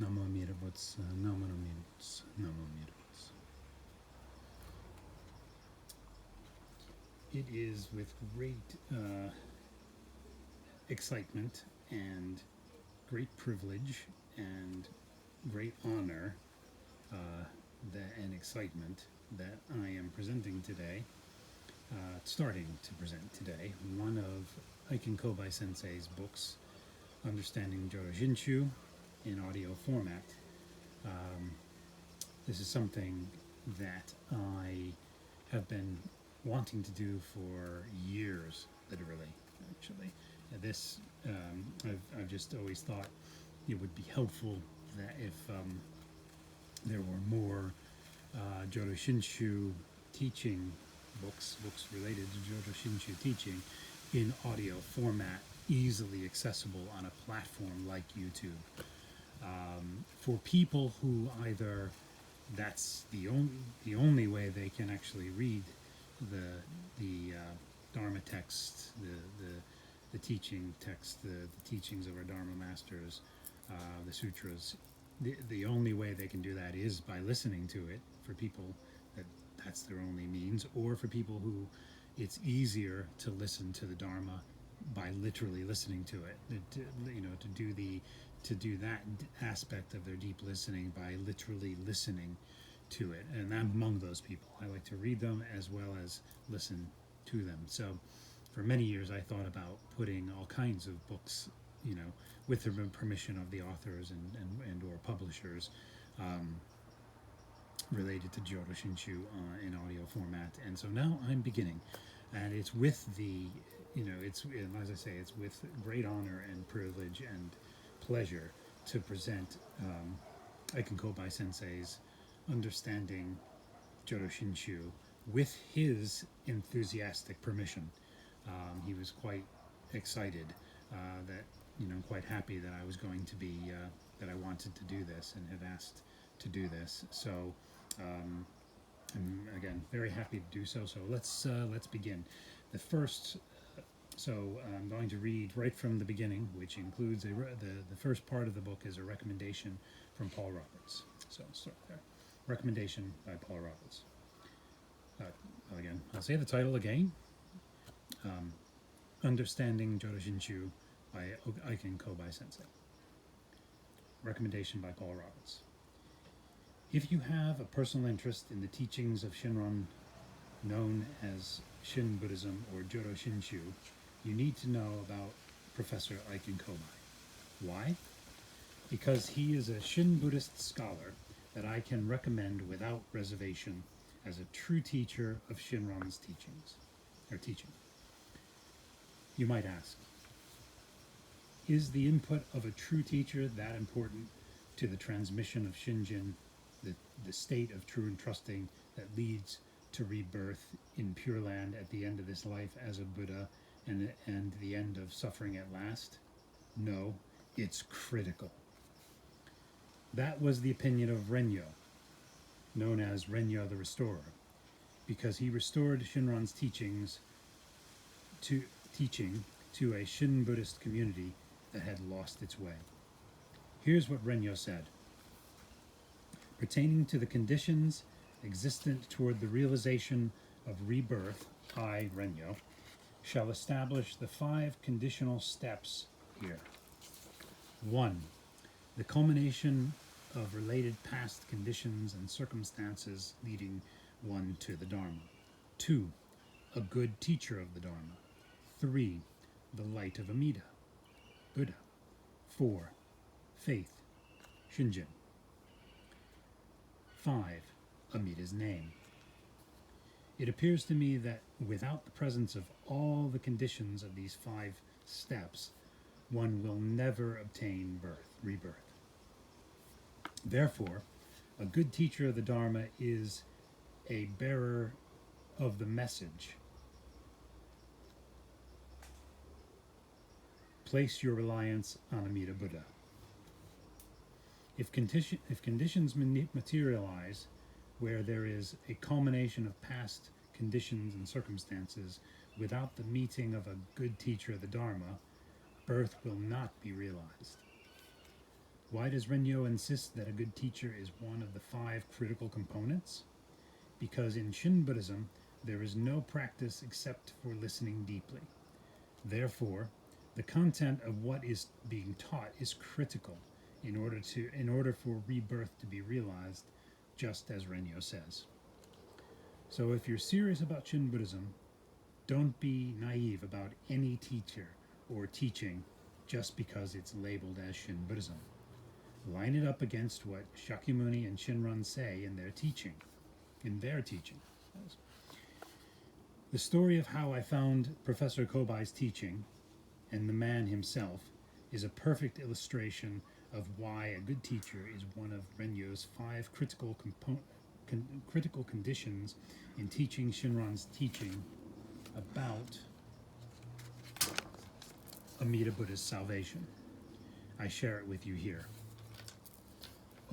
Namo Mirabutsu, Namo no Mirabutsu, Namo Mirabutsu. It is with great excitement and great privilege and great honor and excitement that I am presenting today, starting to present today, one of Eiken Kobai Sensei's books, Understanding Jodo Shinshu, in audio format. This is something that I have been wanting to do for years, literally, actually. This, I've just always thought it would be helpful that if there were more Jodo Shinshu teaching books related to Jodo Shinshu teaching in audio format, easily accessible on a platform like YouTube. For people who either that's the only way they can actually read the Dharma text, the teaching text, the teachings of our Dharma masters, the sutras. The only way they can do that is by listening to it. For people that's their only means, or for people who it's easier to listen to the Dharma by literally listening to it. To do that aspect of their deep listening by literally listening to it. And I'm among those people. I like to read them as well as listen to them. So for many years I thought about putting all kinds of books, with the permission of the authors and or publishers, related to Jodo Shinshu in audio format. And so now I'm beginning. And it's with it's, as I say, it's with great honor and privilege and pleasure to present Eiken Kobai Sensei's Understanding Jodo Shinshu with his enthusiastic permission. He was quite excited, quite happy that I was going to be, that I wanted to do this and had asked to do this. So I'm again very happy to do so. So let's begin. The first. So I'm going to read right from the beginning, which includes the first part of the book is a recommendation from Paul Roberts. So I'll start there. Recommendation by Paul Roberts. Again, I'll say the title again. Understanding Jodo Shinshu by Eiken Kobai Sensei. Recommendation by Paul Roberts. If you have a personal interest in the teachings of Shinran, known as Shin Buddhism or Jodo Shinshu, you need to know about Professor Eiken Kobai. Why? Because he is a Shin Buddhist scholar that I can recommend without reservation as a true teacher of Shinran's teaching. You might ask, is the input of a true teacher that important to the transmission of Shinjin, the state of true and trusting that leads to rebirth in Pure Land at the end of this life as a Buddha and the end of suffering at last? No, it's critical. That was the opinion of Renyo, known as Renyo the Restorer, because he restored Shinran's teaching to a Shin Buddhist community that had lost its way. Here's what Renyo said. Pertaining to the conditions existent toward the realization of rebirth, I, Renyo, shall establish the 5 conditional steps here. 1. The culmination of related past conditions and circumstances leading one to the Dharma. 2. A good teacher of the Dharma. 3. The light of Amida, Buddha. 4. Faith, Shinjin. 5. Amida's name. It appears to me that without the presence of all the conditions of these 5 steps, one will never obtain rebirth. Therefore, a good teacher of the Dharma is a bearer of the message. Place your reliance on Amida Buddha. If conditions materialize where there is a culmination of past conditions and circumstances without the meeting of a good teacher of the Dharma, birth will not be realized. Why does Renyo insist that a good teacher is one of the 5 critical components? Because in Shin Buddhism, there is no practice except for listening deeply. Therefore, the content of what is being taught is critical in order for rebirth to be realized, just as Renyo says. So if you're serious about Shin Buddhism, don't be naive about any teacher or teaching just because it's labeled as Shin Buddhism. Line it up against what Shakyamuni and Shinran say in their teaching. The story of how I found Professor Kobai's teaching and the man himself is a perfect illustration of why a good teacher is one of Renyo's 5 critical conditions in teaching Shinran's teaching about Amida Buddha's salvation. I share it with you here.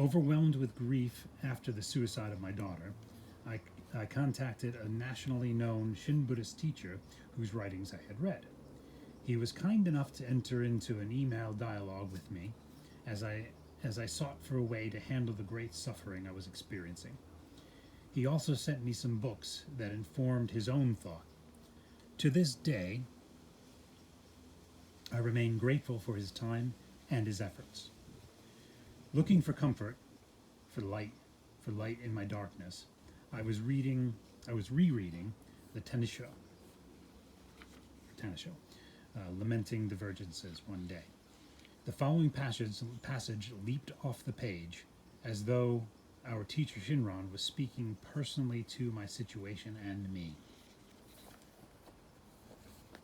Overwhelmed with grief after the suicide of my daughter, I contacted a nationally known Shin Buddhist teacher whose writings I had read. He was kind enough to enter into an email dialogue with me as I sought for a way to handle the great suffering I was experiencing. He also sent me some books that informed his own thought. To this day, I remain grateful for his time and his efforts. Looking for comfort, for light in my darkness, I was rereading the Tanisho, Lamenting Divergences, one day. The following passage leaped off the page as though our teacher Shinran was speaking personally to my situation and me.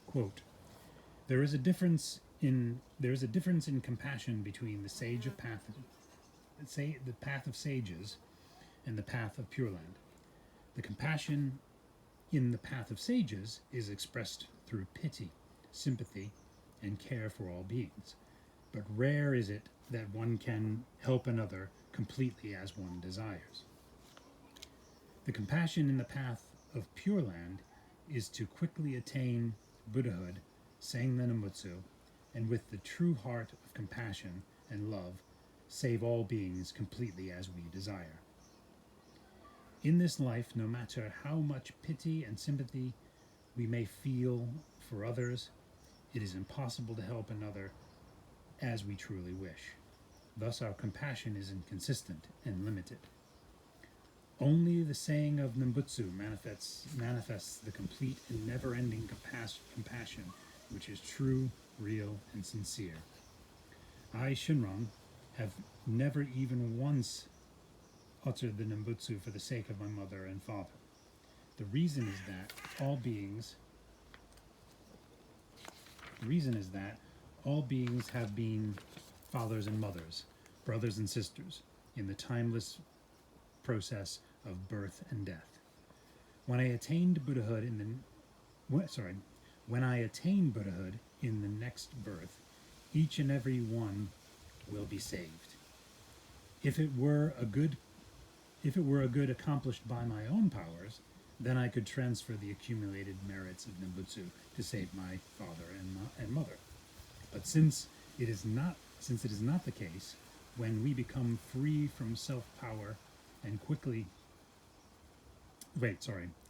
Quote, There is a difference in compassion between the path of sages and the path of Pure Land. The compassion in the path of sages is expressed through pity, sympathy, and care for all beings. But rare is it that one can help another completely as one desires. The compassion in the path of Pure Land is to quickly attain Buddhahood, Sangha Nembutsu, and with the true heart of compassion and love, save all beings completely as we desire. In this life, no matter how much pity and sympathy we may feel for others, it is impossible to help another as we truly wish. Thus our compassion is inconsistent and limited. Only the saying of Nembutsu manifests the complete and never-ending compassion, which is true, real, and sincere. I, Shinran, have never even once uttered the Nembutsu for the sake of my mother and father. The reason is that all beings have been fathers and mothers, brothers and sisters, in the timeless process of birth and death. When I attained Buddhahood in the next birth, each and every one will be saved. If it were a good accomplished by my own powers, then I could transfer the accumulated merits of Nembutsu to save my father and mother. But since it is not the case, when we become free from self-power and quickly... Let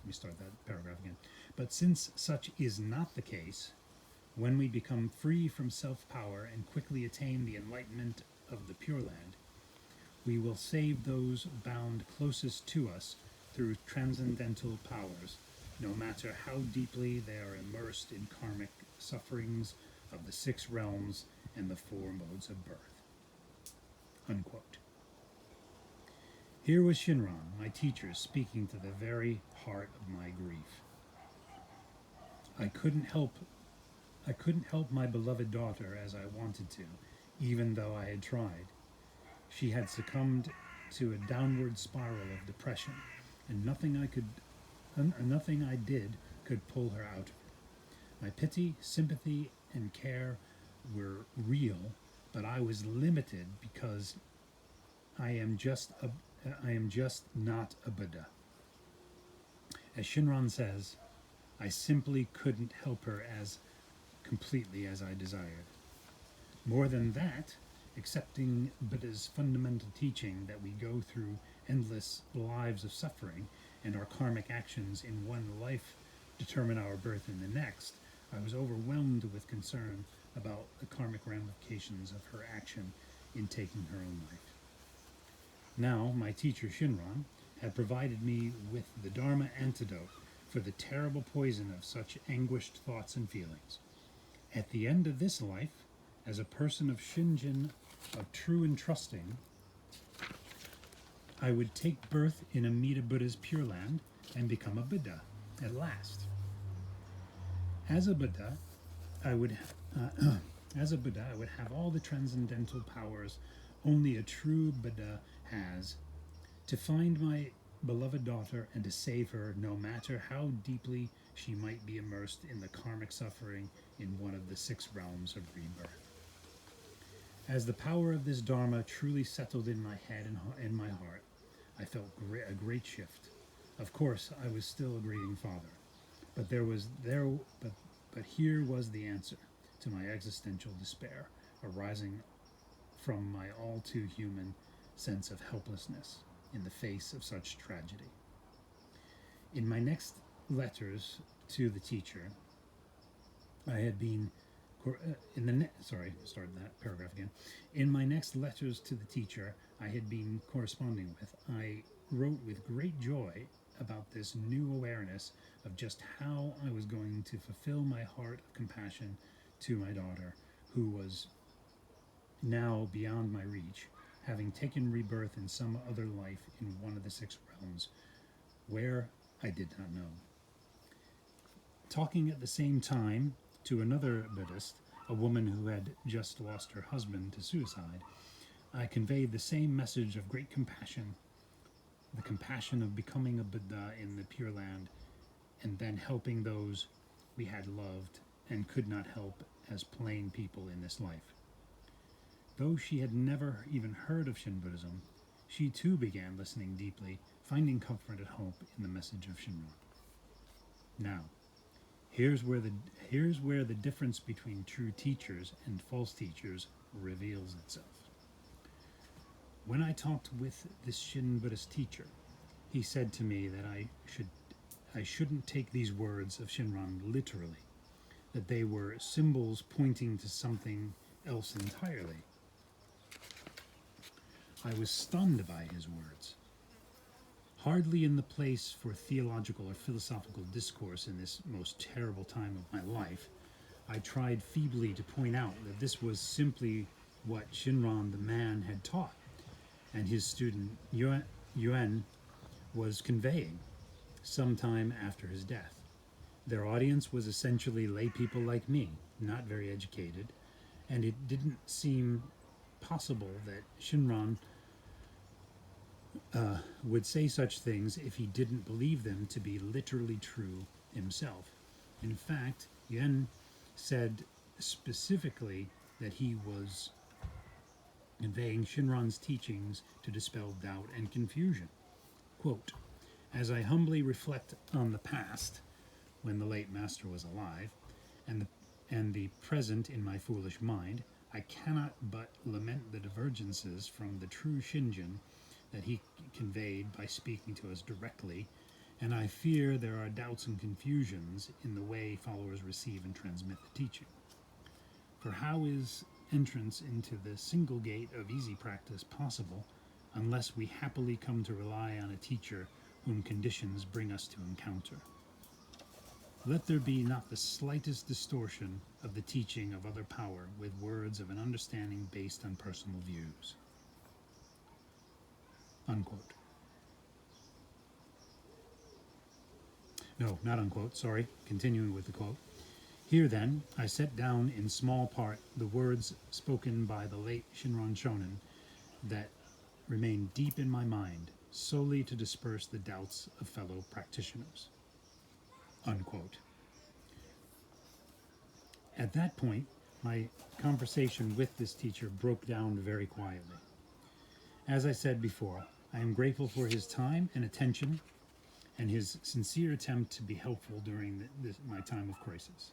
me start that paragraph again. But since such is not the case, when we become free from self-power and quickly attain the enlightenment of the Pure Land, we will save those bound closest to us through transcendental powers, no matter how deeply they are immersed in karmic sufferings of the 6 realms and the 4 modes of birth. Unquote. Here was Shinran, my teacher, speaking to the very heart of my grief. I couldn't help my beloved daughter as I wanted to, even though I had tried. She had succumbed to a downward spiral of depression, and nothing I did could pull her out of it. My pity, sympathy, and care were real, but I was limited because I am just not a Buddha. As Shinran says, I simply couldn't help her as completely as I desired. More than that, accepting Buddha's fundamental teaching that we go through endless lives of suffering and our karmic actions in one life determine our birth in the next, I was overwhelmed with concern about the karmic ramifications of her action in taking her own life. Now, my teacher Shinran had provided me with the Dharma antidote for the terrible poison of such anguished thoughts and feelings. At the end of this life, as a person of Shinjin, of true and trusting, I would take birth in Amida Buddha's Pure Land and become a Buddha at last. As a Buddha, I would have all the transcendental powers only a true Buddha has, to find my beloved daughter and to save her, no matter how deeply she might be immersed in the karmic suffering in one of the 6 realms of rebirth. As the power of this Dharma truly settled in my head and in my heart, I felt a great shift. Of course, I was still a grieving father, but here was the answer to my existential despair, arising from my all too human sense of helplessness in the face of such tragedy. In my next letters to the teacher, I had been In my next letters to the teacher I had been corresponding with, I wrote with great joy about this new awareness of just how I was going to fulfill my heart of compassion to my daughter, who was now beyond my reach, having taken rebirth in some other life in one of the 6 realms, where I did not know. Talking at the same time to another Buddhist, a woman who had just lost her husband to suicide, I conveyed the same message of great compassion, the compassion of becoming a Buddha in the Pure Land, and then helping those we had loved and could not help as plain people in this life. Though she had never even heard of Shin Buddhism, she too began listening deeply, finding comfort and hope in the message of Shinran. Now, here's where the difference between true teachers and false teachers reveals itself. When I talked with this Shin Buddhist teacher, he said to me that I shouldn't take these words of Shinran literally, that they were symbols pointing to something else entirely. I was stunned by his words. Hardly in the place for theological or philosophical discourse in this most terrible time of my life, I tried feebly to point out that this was simply what Shinran the man had taught, and his student Yuan was conveying sometime after his death. Their audience was essentially lay people like me, not very educated, and it didn't seem possible that Shinran would say such things if he didn't believe them to be literally true himself. In fact, Yuan said specifically that he was conveying Shinran's teachings to dispel doubt and confusion. Quote, "As I humbly reflect on the past, when the late master was alive, and the present in my foolish mind, I cannot but lament the divergences from the true Shinjin that he conveyed by speaking to us directly, and I fear there are doubts and confusions in the way followers receive and transmit the teaching. For how is entrance into the single gate of easy practice possible unless we happily come to rely on a teacher whom conditions bring us to encounter? Let there be not the slightest distortion of the teaching of other power with words of an understanding based on personal views." Unquote. No, not unquote, sorry. Continuing with the quote. "Here, then, I set down in small part the words spoken by the late Shinran Shonin that remain deep in my mind, solely to disperse the doubts of fellow practitioners." Unquote. At that point, my conversation with this teacher broke down very quietly. As I said before, I am grateful for his time and attention and his sincere attempt to be helpful during my time of crisis.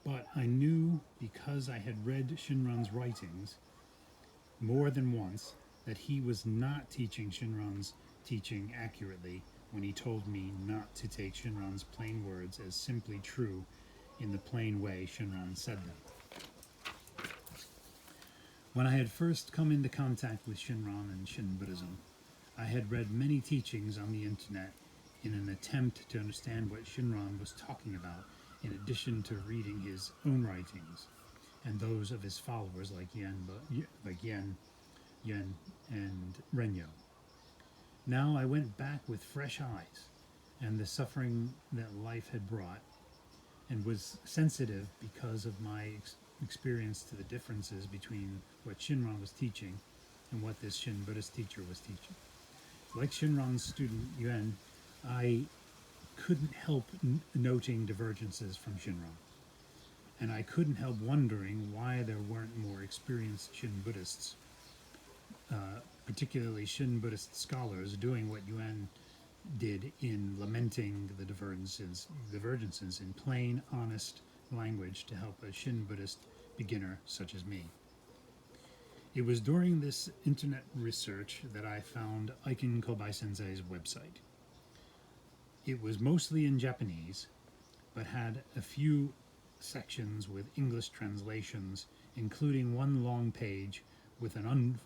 But I knew, because I had read Shinran's writings, more than once that he was not teaching Shinran's teaching accurately when he told me not to take Shinran's plain words as simply true in the plain way Shinran said them. When I had first come into contact with Shinran and Shin Buddhism, I had read many teachings on the internet in an attempt to understand what Shinran was talking about, in addition to reading his own writings and those of his followers like Yen, and Renyo. Now I went back with fresh eyes and the suffering that life had brought, and was sensitive because of my experience to the differences between what Shinran was teaching and what this Shin Buddhist teacher was teaching. Like Shinran's student Yuan, I couldn't help noting divergences from Shinran, and I couldn't help wondering why there weren't more experienced Shin Buddhists, particularly Shin Buddhist scholars, doing what Yuan did in lamenting the divergences in plain, honest language to help a Shin Buddhist beginner such as me. It was during this internet research that I found Eiken Kobai Sensei's website. It was mostly in Japanese, but had a few sections with English translations, including one long page with an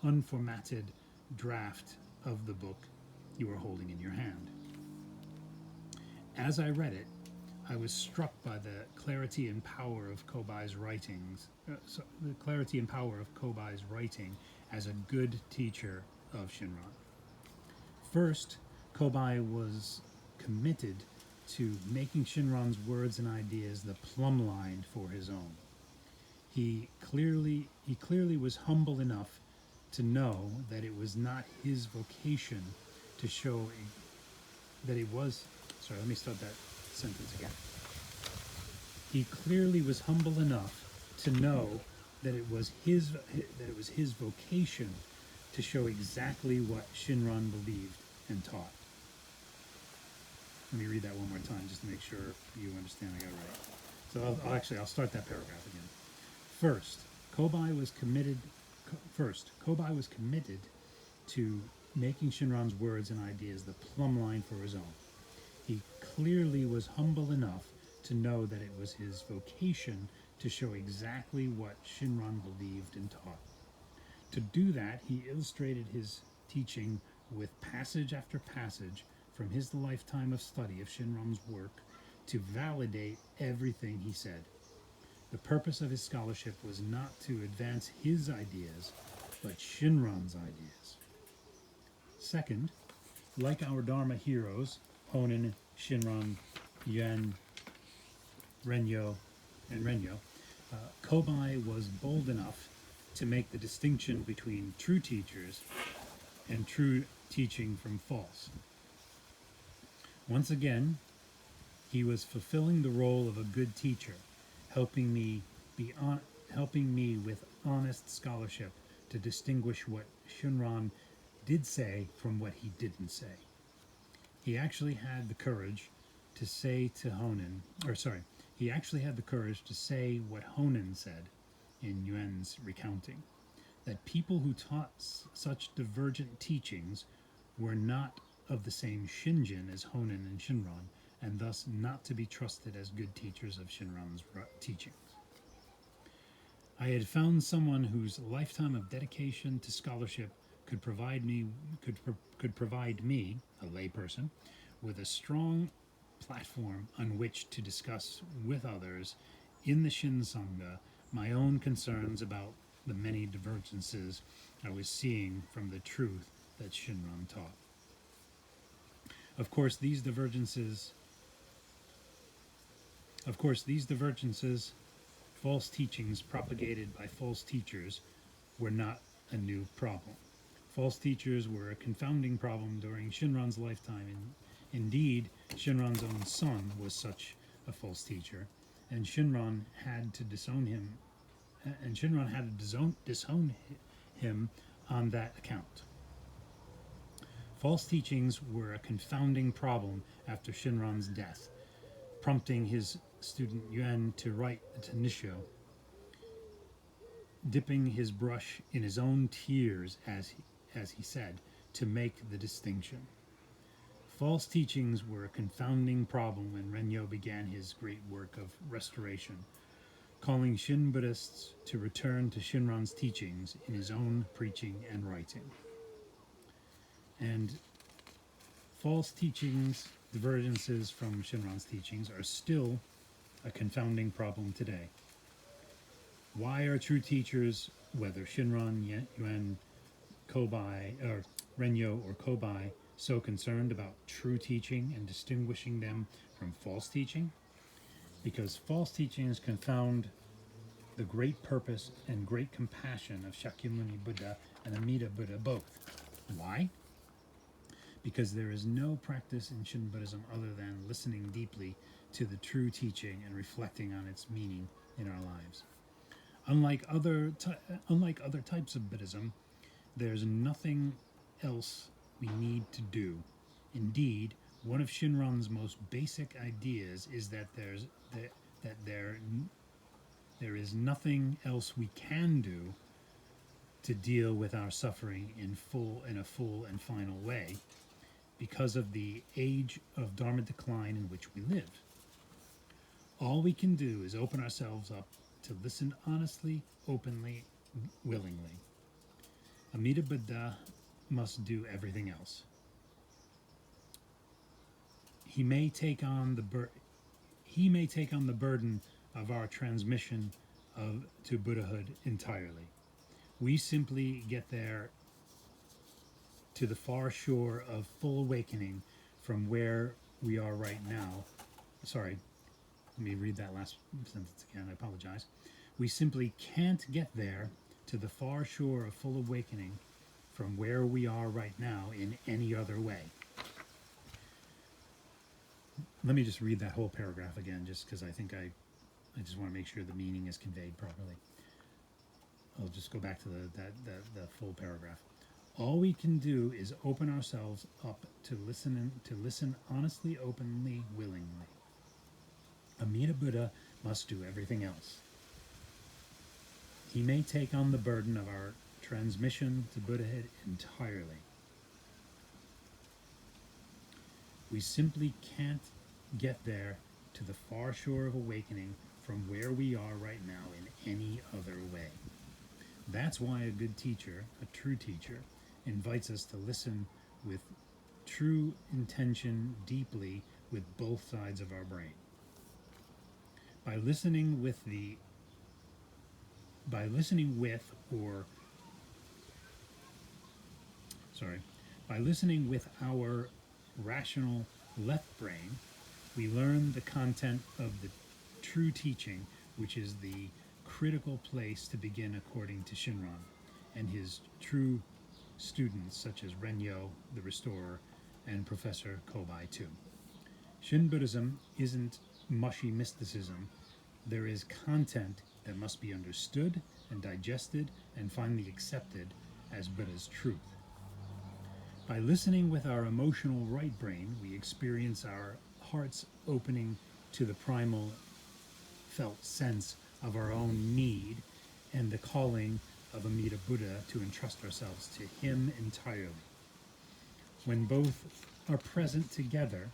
unformatted draft of the book you are holding in your hand. As I read it, I was struck by the clarity and power of Kobai's writings, the clarity and power of Kobai's writing as a good teacher of Shinran. First, Kobai was committed to making Shinran's words and ideas the plumb line for his own. He clearly was humble enough to know that it was not his vocation to show that it was. Sorry, let me start that sentence again. He clearly was humble enough to know that it was his vocation to show exactly what Shinran believed and taught. Let me read that one more time just to make sure you understand I got it right. So I'll start that paragraph again. First, Kobai was committed to making Shinran's words and ideas the plumb line for his own. He clearly was humble enough to know that it was his vocation to show exactly what Shinran believed and taught. To do that, he illustrated his teaching with passage after passage from his lifetime of study of Shinran's work to validate everything he said. The purpose of his scholarship was not to advance his ideas, but Shinran's ideas. Second, like our Dharma heroes, Honen, Shinran, Yuan, Renyo, Kobai was bold enough to make the distinction between true teachers and true teaching from false. Once again, he was fulfilling the role of a good teacher, helping me with honest scholarship to distinguish what Shinran did say from what he didn't say. He actually had the courage to say what Honen said in Yuan's recounting, that people who taught such divergent teachings were not of the same Shinjin as Honen and Shinran, and thus not to be trusted as good teachers of Shinran's teachings. I had found someone whose lifetime of dedication to scholarship could provide me, a layperson, with a strong platform on which to discuss with others in the Shin Sangha my own concerns about the many divergences I was seeing from the truth that Shinran taught. Of course, these divergences, false teachings propagated by false teachers, were not a new problem. False teachers were a confounding problem during Shinran's lifetime, and indeed, Shinran's own son was such a false teacher, and Shinran had to disown him on that account. False teachings were a confounding problem after Shinran's death, prompting his student Yuan to write to Nissho. dipping his brush in his own tears, as he said, to make the distinction. False teachings were a confounding problem when Renyo began his great work of restoration, calling Shin Buddhists to return to Shinran's teachings in his own preaching and writing. And false teachings, divergences from Shinran's teachings, are still a confounding problem today. Why are true teachers, whether Shinran, Yuan, Kobai, or Renyo or Kobai, so concerned about true teaching and distinguishing them from false teaching? Because false teachings confound the great purpose and great compassion of Shakyamuni Buddha and Amida Buddha both. Why? Because there is no practice in Shin Buddhism other than listening deeply to the true teaching and reflecting on its meaning in our lives. Unlike other types of Buddhism, there's nothing else we need to do. Indeed, one of Shinran's most basic ideas is that there is nothing else we can do to deal with our suffering in a full and final way, because of the age of Dharma decline in which we live. All we can do is open ourselves up to listen honestly, openly, willingly. Amida Buddha must do everything else. He may take on the burden of our transmission to Buddhahood entirely. We simply get there to the far shore of full awakening from where we are right now. Sorry, let me read that last sentence again, I apologize. We simply can't get there to the far shore of full awakening from where we are right now in any other way. Let me just read that whole paragraph again, just because I think I just want to make sure the meaning is conveyed properly. I'll just go back to the full paragraph. All we can do is open ourselves up to listen honestly, openly, willingly. Amida Buddha must do everything else. He may take on the burden of our transmission to Buddhahood entirely. We simply can't get there to the far shore of awakening from where we are right now in any other way. That's why a good teacher, a true teacher, invites us to listen with true intention deeply with both sides of our brain. By listening with our rational left brain, we learn the content of the true teaching, which is the critical place to begin according to Shinran and his true students such as Renyo, the Restorer, and Professor Kobai too. Shin Buddhism isn't mushy mysticism. There is content that must be understood and digested and finally accepted as Buddha's truth. By listening with our emotional right brain, we experience our hearts opening to the primal felt sense of our own need and the calling of Amida Buddha to entrust ourselves to him entirely. When both are present together,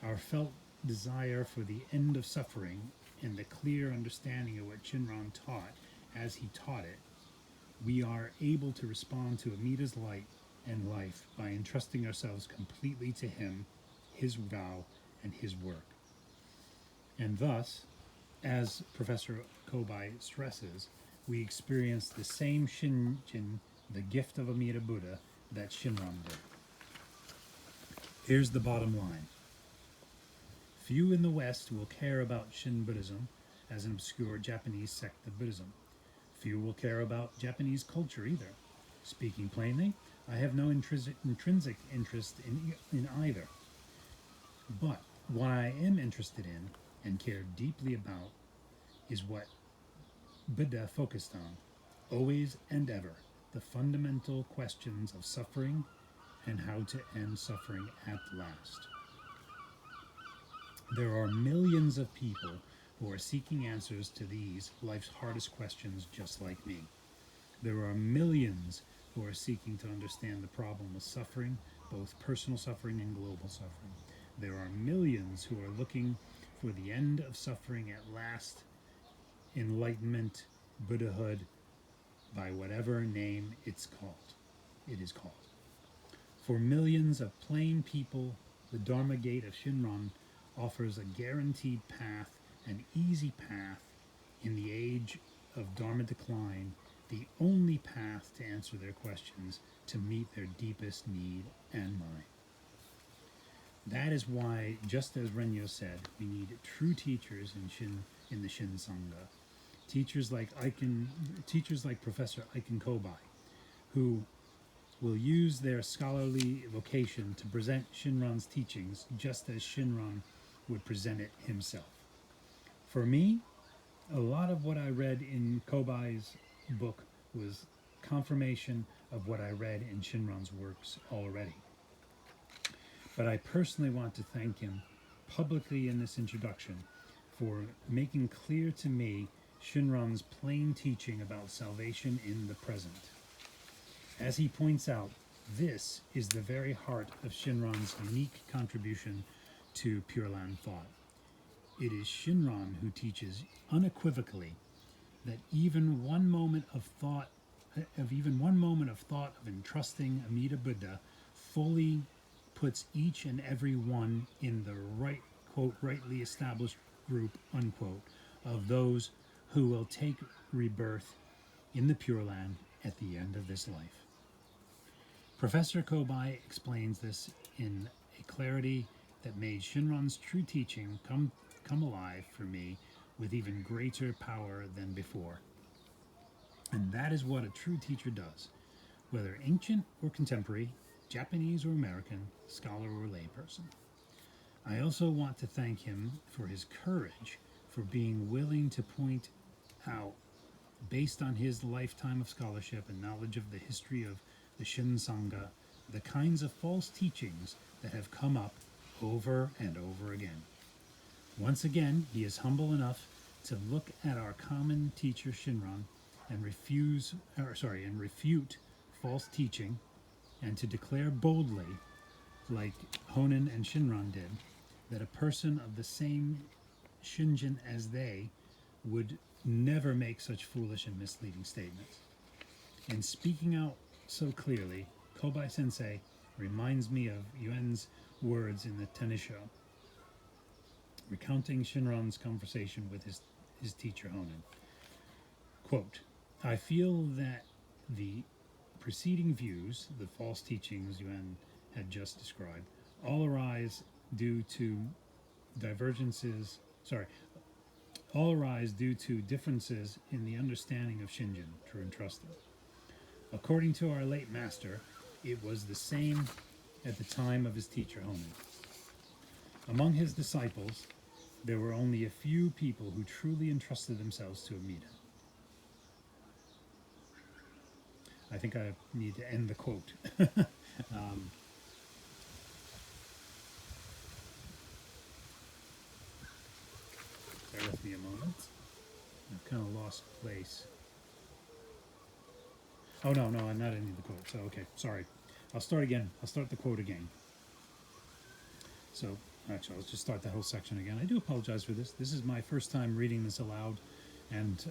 our felt desire for the end of suffering and the clear understanding of what Shinran taught as he taught it, we are able to respond to Amida's light and life by entrusting ourselves completely to him, his vow, and his work. And thus, as Professor Kobai stresses, we experience the same Shinjin, the gift of Amida Buddha, that Shinran did. Here's the bottom line. Few in the West will care about Shin Buddhism as an obscure Japanese sect of Buddhism. Few will care about Japanese culture either. Speaking plainly, I have no intrinsic interest in either. But what I am interested in and care deeply about is what Buddha focused on, always and ever, the fundamental questions of suffering and how to end suffering at last. There are millions of people who are seeking answers to these, life's hardest questions, just like me. There are millions who are seeking to understand the problem of suffering, both personal suffering and global suffering. There are millions who are looking for the end of suffering at last, enlightenment, Buddhahood, by whatever name it is called. For millions of plain people, the Dharma Gate of Shinran offers a guaranteed path, an easy path in the age of Dharma decline, the only path to answer their questions, to meet their deepest need and mine. That is why, just as Renyo said, we need true teachers in the Shin Sangha. Teachers like Professor Eiken Kobai, who will use their scholarly vocation to present Shinran's teachings just as Shinran would present it himself. For me, a lot of what I read in Kobai's book was confirmation of what I read in Shinran's works already. But I personally want to thank him publicly in this introduction for making clear to me Shinran's plain teaching about salvation in the present. As he points out, this is the very heart of Shinran's unique contribution to Pure Land thought. It is Shinran who teaches unequivocally that even one moment of thought of entrusting Amida Buddha fully puts each and every one in the right, quote, rightly established group, unquote, of those who will take rebirth in the Pure Land at the end of this life. Professor Kobai explains this in a clarity that made Shinran's true teaching come alive for me with even greater power than before. And that is what a true teacher does, whether ancient or contemporary, Japanese or American, scholar or layperson. I also want to thank him for his courage, for being willing to point out, based on his lifetime of scholarship and knowledge of the history of the Shin Sangha, the kinds of false teachings that have come up over and over again. Once again, he is humble enough to look at our common teacher Shinran and refute false teaching, and to declare boldly, like Honen and Shinran did, that a person of the same Shinjin as they would never make such foolish and misleading statements. In speaking out so clearly, Kobai Sensei reminds me of Yuen's words in the Tenisho, recounting Shinran's conversation with his teacher Honen. Quote, I feel that the preceding views, the false teachings Yuen had just described, all arise due to differences in the understanding of Shinjin, true and trusted. According to our late master, it was the same at the time of his teacher Honen. Among his disciples, there were only a few people who truly entrusted themselves to Amida. I think I need to end the quote. Bear with me a moment. I've kind of lost place. Oh, no, I'm not ending the quote. So, okay, sorry. I'll start again. I'll start the quote again. So, actually, let's just start that whole section again. I do apologize for this. This is my first time reading this aloud, and,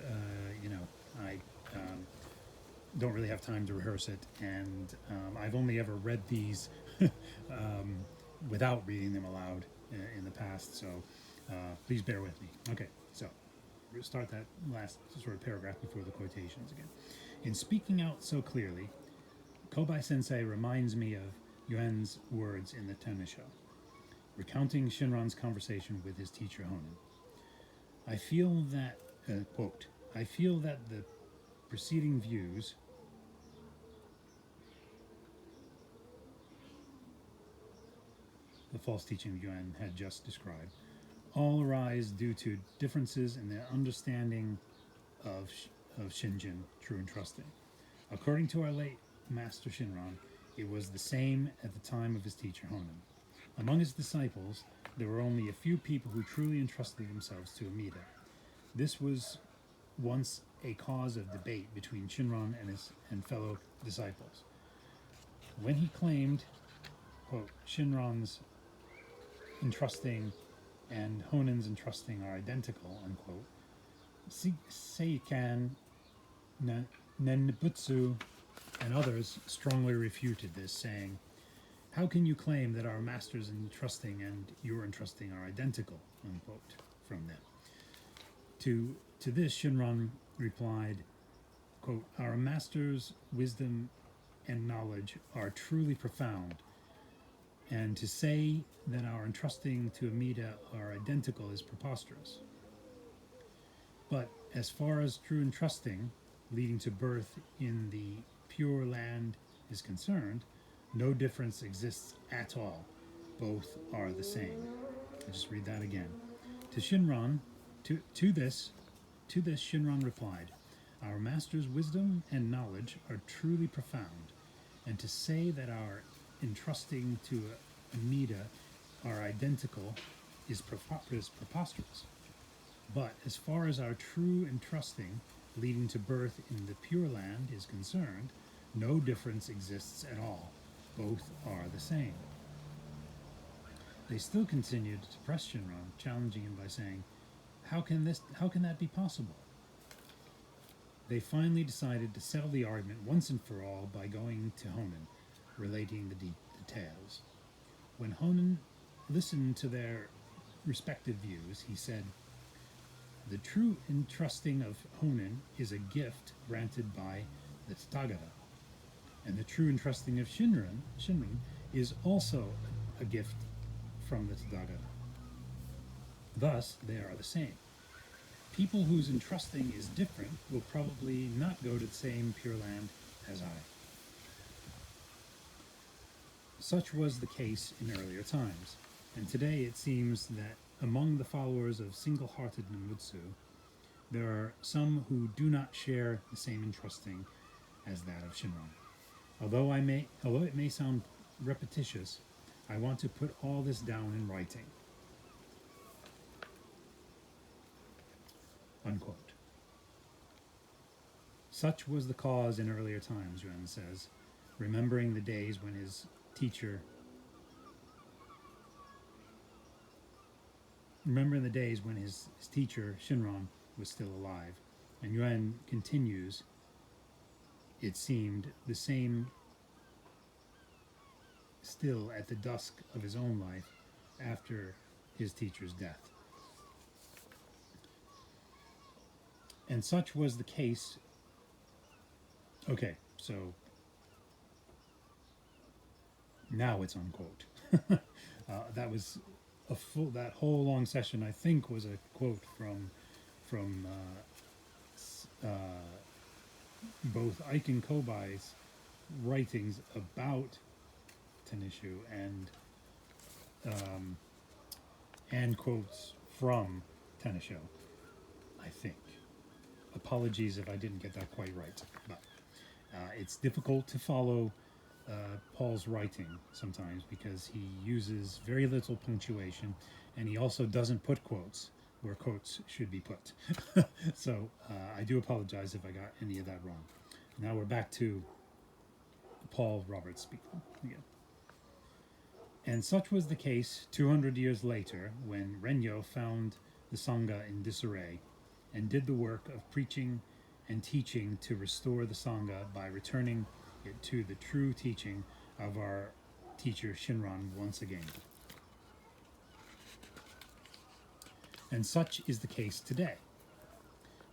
I don't really have time to rehearse it, and I've only ever read these without reading them aloud in the past, so please bear with me. Okay, so we'll start that last sort of paragraph before the quotations again. In speaking out so clearly, Kobai Sensei reminds me of Yuen's words in the Tenisho, recounting Shinran's conversation with his teacher Honen. I feel that, quote, I feel that the preceding views the false teaching Yuan had just described all arise due to differences in their understanding of Shinjin, true and trusting. According to our late master Shinran, it was the same at the time of his teacher Honen. Among his disciples, there were only a few people who truly entrusted themselves to Amida. This was once a cause of debate between Shinran and his fellow disciples. When he claimed, quote, Shinran's entrusting and Honin's entrusting are identical, unquote, Seikan, Nenbutsu, and others strongly refuted this, saying, how can you claim that our master's entrusting and your entrusting are identical, unquote, from them. To this, Shinran replied, quote, our master's wisdom and knowledge are truly profound, and to say that our entrusting to Amida are identical is preposterous. But as far as true entrusting, leading to birth in the pure land, is concerned, no difference exists at all. Both are the same. I'll just read that again. To Shinran, to this Shinran replied, our master's wisdom and knowledge are truly profound, and to say that our entrusting to Amida are identical is preposterous. But as far as our true entrusting, leading to birth in the Pure Land, is concerned, no difference exists at all. Both are the same. They still continued to press Shinran, challenging him by saying, how can that be possible? They finally decided to settle the argument once and for all by going to Honin, relating the details. When Honin listened to their respective views, he said, the true entrusting of Honin is a gift granted by the Tathagata, and the true entrusting of Shinran is also a gift from the Tathagata. Thus, they are the same. People whose entrusting is different will probably not go to the same Pure Land as I. Such was the case in earlier times, and today it seems that among the followers of single-hearted Nembutsu, there are some who do not share the same entrusting as that of Shinran. Although it may sound repetitious, I want to put all this down in writing. Unquote. Such was the cause in earlier times, Yuan says, remembering the days when his teacher Shinran was still alive. And Yuan continues, it seemed the same still at the dusk of his own life after his teacher's death. And such was the case. Okay, so now it's unquote. That was that whole long session, I think, was a quote from both Eiken Kobai's writings about Tanishu and quotes from Tanishu, I think. Apologies if I didn't get that quite right, but it's difficult to follow Paul's writing sometimes because he uses very little punctuation, and he also doesn't put quotes where quotes should be put. So I do apologize if I got any of that wrong. Now we're back to Paul Roberts speaking again. And such was the case 200 years later when Renyo found the Sangha in disarray and did the work of preaching and teaching to restore the Sangha by returning it to the true teaching of our teacher Shinran once again. And such is the case today.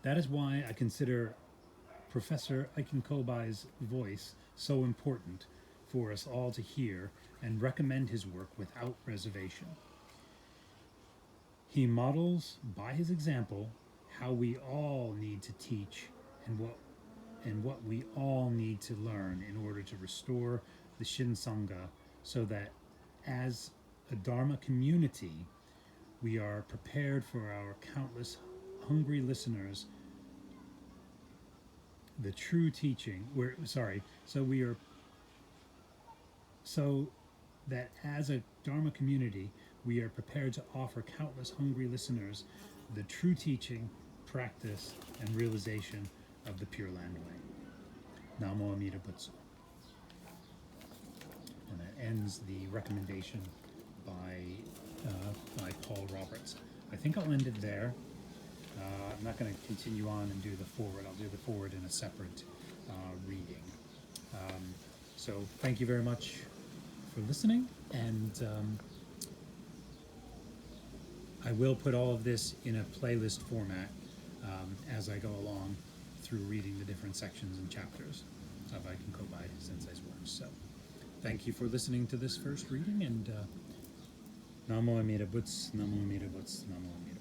That is why I consider Professor Eiken Kobai's voice so important for us all to hear and recommend his work without reservation. He models by his example how we all need to teach and what we all need to learn in order to restore the Shin Sangha, so that as a Dharma community we are prepared for our countless hungry listeners the true teaching. So that as a Dharma community we are prepared to offer countless hungry listeners the true teaching practice and realization of the Pure Land Way. Namo Amida Butsu. And that ends the recommendation by Paul Roberts. I think I'll end it there. I'm not going to continue on and do the forward. I'll do the forward in a separate reading. So thank you very much for listening, and I will put all of this in a playlist format as I go along through reading the different sections and chapters of Eiken Kobai Sensei's works. So thank you for listening to this first reading, and Namo Amida Butsu, Namo Amida Butsu, Namo Amida